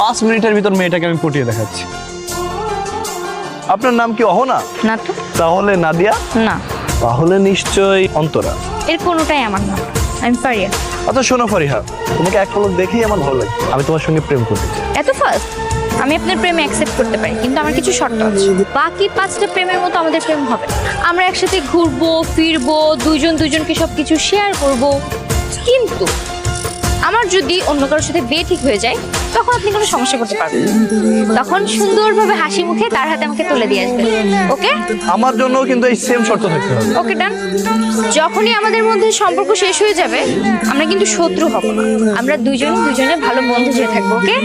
5 মিনিটের ভিতর মেয়েটাকে আমি পটিয়ে দেখাচ্ছি। আপনার নাম কি অহনা? না তো। তাহলে নাদিয়া? না। তাহলে নিশ্চয়ই অন্তরা। এর কোনোটাই আমার না, আমি ফারিয়া। আচ্ছা শোনো ফারিহা, তোমাকে এক পলক দেখেই আমার ভালো লাগে, আমি তোমার সঙ্গে প্রেম করতে চাই। এত ফার্স্ট? আমি আপনার প্রেমে অ্যাকসেপ্ট করতে পারি, কিন্তু আমার কিছু শর্ত আছে। বাকি 5টা প্রেমের মতো আমাদের প্রেম হবে না। আমরা একসাথে ঘুরবো ফিরবো, দুজনকে সবকিছু শেয়ার করব, কিন্তু আমার যদি অন্য কারোর সাথে বিয়ে ঠিক হয়ে যায় তখন আপনি কোনো সমস্যা করতে পারবেন। তখন সুন্দরভাবে হাসি মুখে তার হাতে আমাকে তুলে দিয়ে আসবেন। ওকে? আমার জন্য কিন্তু এই সেম শর্ত থাকতে হবে। ওকে ডান। যখনই আমাদের মধ্যে সম্পর্ক শেষ হয়ে যাবে আমরা কিন্তু শত্রু হব না, আমরা দুজনে ভালো বন্ধু হয়ে থাকবো। ওকে?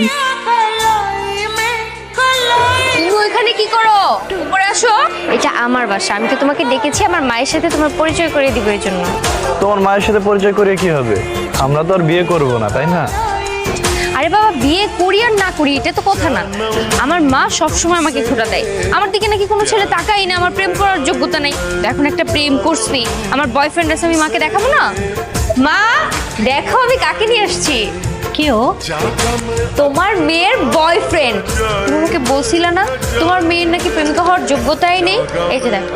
তুমি ওইখানে কি করো? উপরে আসো। এটা আমার বাসা, আমি তো তোমাকে ডেকেছি আমার মায়ের সাথে তোমার পরিচয় করিয়ে দিব এর জন্য। তোমার মায়ের সাথে পরিচয় করে কি হবে? আমরা তো আর বিয়ে করব না, তাই না? আরে বাবা, বিয়ে করি আর না করি এটা তো কথা না। আমার মা সবসময় আমাকে খোঁটা দেয়, আমার দিকে নাকি কোনো ছেলে তাকাই না, আমার প্রেম করার যোগ্যতা নাই। এখন একটা প্রেম করছি, আমার বয়ফ্রেন্ড আছে, আমি মাকে দেখাবো না? মা দেখো আমি কাকে নিয়ে আসছি। কেউ? তোমার মেয়ের বয়ফ্রেন্ড। তুমি আমাকে বলছিলে না তোমার মেয়ের নাকি প্রেমিকা হওয়ার যোগ্যতাই নেই? এই যে দেখো,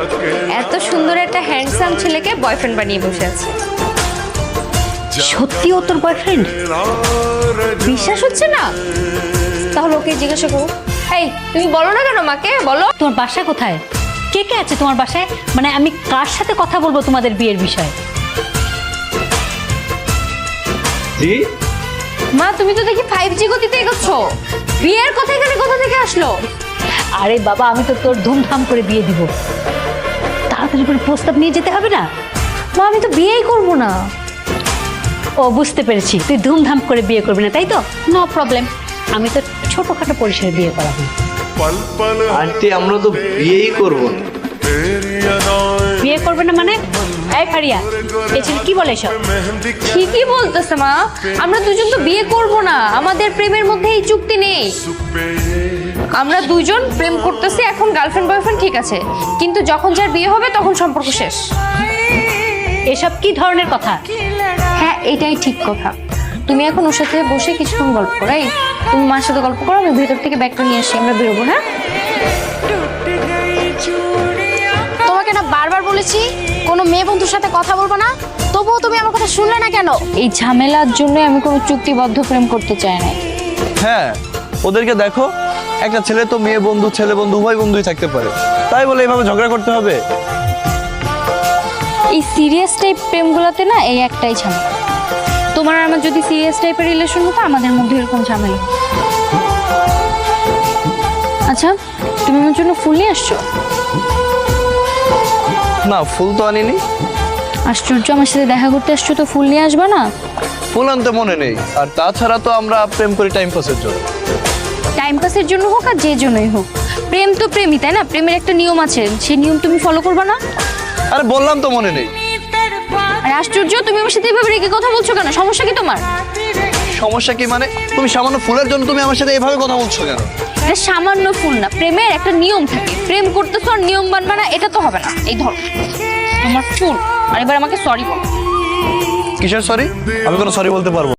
এত সুন্দর একটা হ্যান্ডসাম ছেলেকে বয়ফ্রেন্ড বানিয়ে বসে আছে। সত্যি ও তোর বয়ফ্রেন্ড? বিশ্বাস হচ্ছে না? তাহলে ওকে জিজ্ঞাসা করো। এই তুমি বলো না কেন মাকে? বলো। তোমার বাসা কোথায়? কে কে আছে তোমার বাসায়? মানে আমি কার সাথে কথা বলবো তোমাদের বিয়ের বিষয়ে? জি মা, তুমি তো দেখি 5G গতিতে এগোচ্ছ। বিয়ের কথা এখানে কোথা থেকে আসলো? আরে বাবা, আমি তো তোর ধুমধাম করে বিয়ে দিব। তাড়াতাড়ি করে প্রস্তাব নিয়ে যেতে হবে না? মা আমি তো বিয়েই করবো না। ও বুঝতে পেরেছি, তুই ধুমধাম করে বিয়ে করবি না, তাই তো? নো প্রবলেম, আমি তো ছোটখাটো পরিসরে বিয়ে করাবো। আন্টি আমরা তো বিয়েই করব না। বিয়ে করবে না মানে? এই ফারিয়া, এই ছেলে কি বলে এসব? ঠিকই বলতেছে মা, আমরা দুজন তো বিয়ে করব না, আমাদের প্রেমের মধ্যে এই চুক্তি নেই। আমরা দুজন প্রেম করতেছি, এখন গার্লফ্রেন্ড বয়ফ্রেন্ড ঠিক আছে, কিন্তু যখন যার বিয়ে হবে তখন সম্পর্ক শেষ। এসব কি ধরনের কথা? হ্যাঁ এটাই ঠিক কথা। তুমি এখন ওর সাথে বসে কিছুক্ষণ গল্প করো। এই তুমি মার সাথে গল্প করো, আমি ভিতর থেকে ব্যাগটা নিয়ে আসি, আমরা বেরোবো। হ্যাঁ তোমাকে না বারবার বলেছি কোনো মেয়ে বন্ধুর সাথে কথা বলবো না, তবুও তুমি আমার কথা শুনলে না কেন? এই ঝামেলার জন্য আমি কোনো চুক্তিবদ্ধ প্রেম করতে চাই না। হ্যাঁ ওদেরকে দেখো, একটা ছেলে তো মেয়ে বন্ধু ছেলে বন্ধু উভয় বন্ধুই থাকতে পারে, তাই বলে এইভাবে ঝগড়া করতে হবে? এই সিরিয়াস টাইপ প্রেমগুলোতে না এই একটাই ঝামেলা। তোমার আর আমার যদি সিরিয়াস টাইপের রিলেশন হতো আমাদের মধ্যে এরকম ঝামেলা। আচ্ছা তুমি আমার জন্য ফুল নিয়ে আসছো? না ফুল তো আনিনি। আশ্চর্য, আমার সাথে দেখা করতে আসছো তো ফুল নিয়ে আসবা না? ফুল আনতে মনে নেই, আর তাছাড়া তো আমরা প্রেম করি টাইম পাসের জন্য। টাইম পাসের জন্য হোক আর যে জন্যই হোক, প্রেম তো প্রেমই, তাই না? প্রেমের একটা নিয়ম আছে, সেই নিয়ম তুমি ফলো করবা না? আরে বললাম তো মনে নেই। আর আশ্চর্য, তুমি আমার সাথে এভাবে রেখে কথা বলছো কেন? সমস্যা কি তোমার? সমস্যা কি মানে? তুমি সামান্য ফুলের জন্য তুমি আমার সাথে এইভাবে কথা বলছো কেন? এটা সামান্য ফুল না, প্রেমের একটা নিয়ম থাকে। প্রেম করতেছো আর নিয়ম মানবা না, এটা তো হবে না। এই ধর তোমার ফুল, আর এবার আমাকে সরি বলো। কিসের সরি? আমি কোনো সরি বলতে পারবো